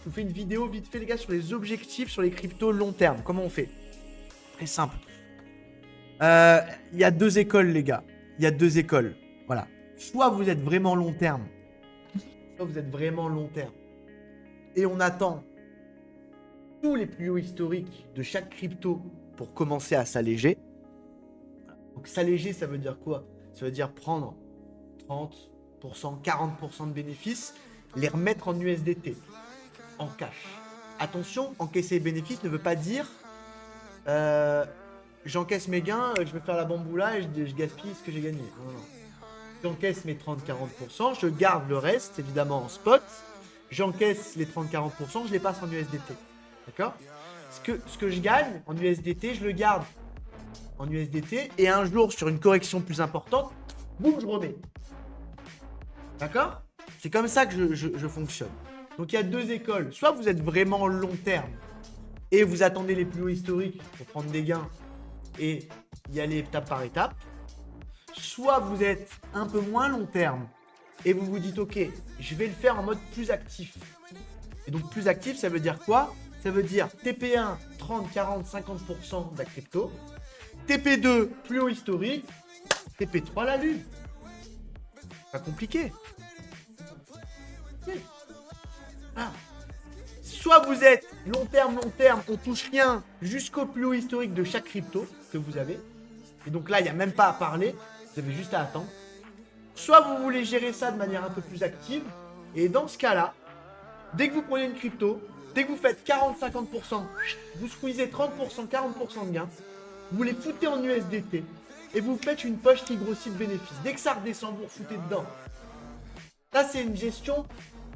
vous fais une vidéo vite fait, les gars, sur les objectifs sur les cryptos long terme. Comment on fait? Très simple. Il y a deux écoles, les gars. Il y a deux écoles. Voilà. Soit vous êtes vraiment long terme. Soit vous êtes vraiment long terme. Et on attend tous les plus hauts historiques de chaque crypto pour commencer à s'alléger. Donc s'alléger, ça veut dire quoi? Ça veut dire prendre 30%, 40% de bénéfices, les remettre en USDT, en cash. Attention, encaisser les bénéfices ne veut pas dire j'encaisse mes gains, je vais faire la bamboula et je gaspille ce que j'ai gagné. Non, non. J'encaisse mes 30-40%, je garde le reste, évidemment, en spot. J'encaisse les 30-40%, je les passe en USDT. D'accord? Ce que je gagne en USDT, je le garde en USDT. Et un jour, sur une correction plus importante, boum, je remets. D'accord? C'est comme ça que je fonctionne. Donc, il y a deux écoles. Soit vous êtes vraiment long terme et vous attendez les plus hauts historiques pour prendre des gains et y aller étape par étape. Soit vous êtes un peu moins long terme et vous vous dites ok, je vais le faire en mode plus actif. Et donc plus actif, ça veut dire quoi? Ça veut dire TP1, 30, 40, 50% de la crypto. TP2, plus haut historique. TP3, la lune. Pas compliqué. Ah. Soit vous êtes long terme, on touche rien jusqu'au plus haut historique de chaque crypto que vous avez. Et donc là, il n'y a même pas à parler. Vous avez juste à attendre. Soit vous voulez gérer ça de manière un peu plus active. Et dans ce cas-là, dès que vous prenez une crypto, dès que vous faites 40-50%, vous squeezez 30%, 40% de gains, vous les foutez en USDT et vous faites une poche qui grossit de bénéfices. Dès que ça redescend, vous refoutez dedans. Là, c'est une gestion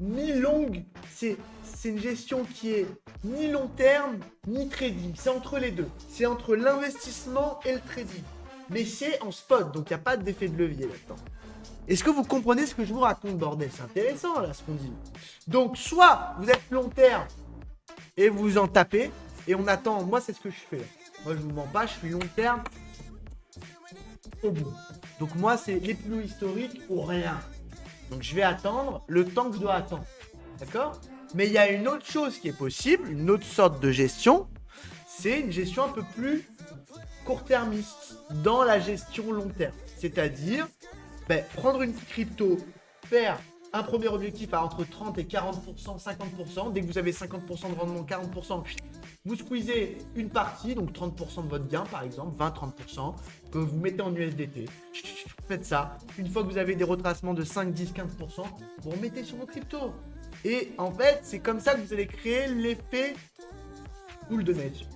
mi-longue. C'est une gestion qui est ni long terme, ni trading. C'est entre les deux. C'est entre l'investissement et le trading. Mais c'est en spot, donc il n'y a pas d'effet de levier là-dedans. Est-ce que vous comprenez ce que je vous raconte, bordel? C'est intéressant, là, ce qu'on dit. Donc, soit vous êtes long terme et vous en tapez, et on attend. Moi, c'est ce que je fais. Moi, je vous mens pas, je suis long terme au bout. Donc, moi, c'est les plus hauts historiques ou rien. Donc, je vais attendre le temps que je dois attendre. D'accord? Mais il y a une autre chose qui est possible, une autre sorte de gestion. C'est une gestion un peu plus court-termiste dans la gestion long terme. C'est-à-dire, prendre une crypto, faire un premier objectif à entre 30 et 40%, 50%. Dès que vous avez 50% de rendement, 40%, vous squeezez une partie, donc 30% de votre gain par exemple, 20-30%, que vous mettez en USDT. Faites ça. Une fois que vous avez des retracements de 5, 10, 15%, vous remettez sur vos cryptos. Et en fait, c'est comme ça que vous allez créer l'effet boule de neige.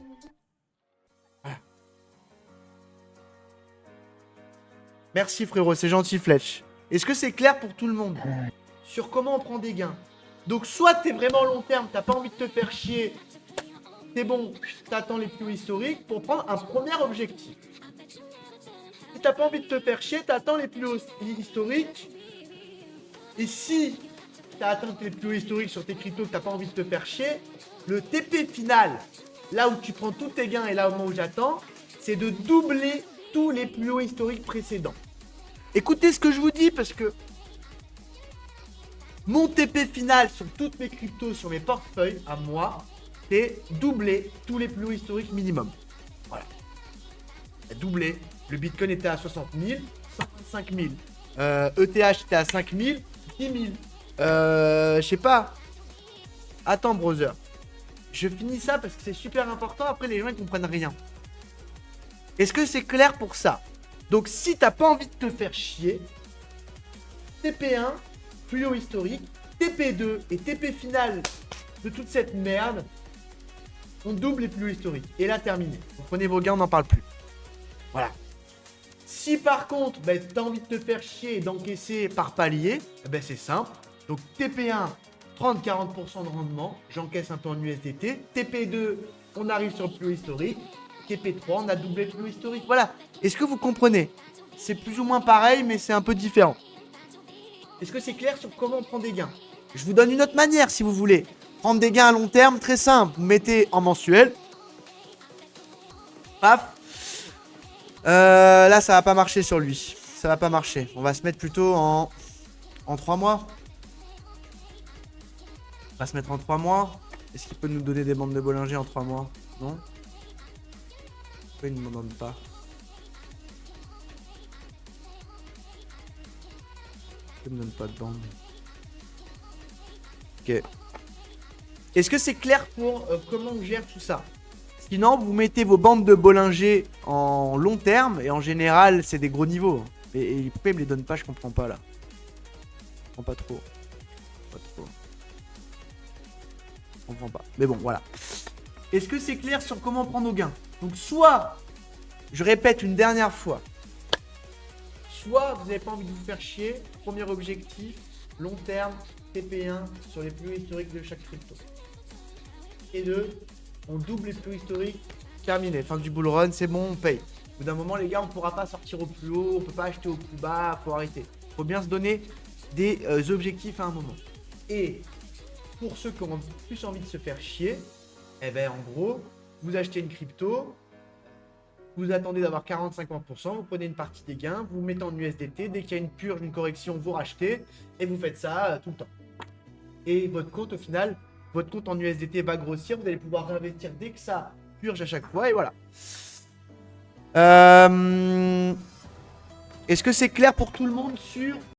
Voilà. Merci frérot, c'est gentil Fletch. Est-ce que c'est clair pour tout le monde sur comment on prend des gains? Donc soit t'es vraiment long terme, t'as pas envie de te faire chier, c'est bon, t'attends les plus hauts historiques pour prendre un premier objectif. Si t'as pas envie de te faire chier, t'attends les plus hauts historiques. Et si t'as atteint tes plus hauts historiques sur tes cryptos, que t'as pas envie de te faire chier, le TP final, là où tu prends tous tes gains et là au moment où j'attends, c'est de doubler tous les plus hauts historiques précédents. Écoutez ce que je vous dis parce que mon TP final sur toutes mes cryptos, sur mes portefeuilles, à moi, c'est doubler tous les plus hauts historiques minimum. Voilà. Doubler. Le Bitcoin était à 60 000, 125 000. ETH était à 5 000, 10 000. Je sais pas. Attends, brother. Je finis ça parce que c'est super important. Après, les gens, ils comprennent rien. Est-ce que c'est clair pour ça? Donc, si t'as pas envie de te faire chier, TP1, plus haut historique, TP2 et TP final de toute cette merde, on double les plus hauts historiques. Et là, terminé. Vous prenez vos gains, on n'en parle plus. Voilà. Si par contre, t'as envie de te faire chier et d'encaisser par palier, c'est simple. Donc, TP1, 30-40% de rendement, j'encaisse un peu en USDT. TP2, on arrive sur le plus haut historique. TP3, on a doublé le plus haut historique. Voilà. Est-ce que vous comprenez? C'est plus ou moins pareil, mais c'est un peu différent. Est-ce que c'est clair sur comment on prend des gains? Je vous donne une autre manière si vous voulez. Prendre des gains à long terme, très simple. Vous mettez en mensuel. Paf. Là, ça va pas marcher sur lui. Ça va pas marcher. On va se mettre plutôt en 3 mois. On va se mettre en 3 mois. Est-ce qu'il peut nous donner des bandes de Bollinger en 3 mois? Non? Pourquoi il ne m'en donne pas? Il me donne pas de bande. Ok. Est-ce que c'est clair pour comment on gère tout ça? Sinon, vous mettez vos bandes de Bollinger en long terme. Et en général, c'est des gros niveaux. Et pourquoi il me les donne pas? Je comprends pas là. Je comprends pas trop. Pas trop. Je comprends pas. Mais bon, voilà. Est-ce que c'est clair sur comment prendre nos gains? Donc soit, je répète une dernière fois. Soit vous n'avez pas envie de vous faire chier. Premier objectif, long terme, TP1 sur les plus hauts historiques de chaque crypto. Et 2, on double les plus hauts historiques. Terminé. Fin du bull run, c'est bon, on paye. Au bout d'un moment, les gars, on ne pourra pas sortir au plus haut, on peut pas acheter au plus bas, faut arrêter. Faut bien se donner des objectifs à un moment. Et pour ceux qui ont plus envie de se faire chier, eh ben en gros, vous achetez une crypto, vous attendez d'avoir 40-50%, vous prenez une partie des gains, vous mettez en USDT, dès qu'il y a une purge, une correction, vous rachetez, et vous faites ça tout le temps. Et votre compte, au final, votre compte en USDT va grossir, vous allez pouvoir réinvestir dès que ça purge à chaque fois, et voilà. Est-ce que c'est clair pour tout le monde sur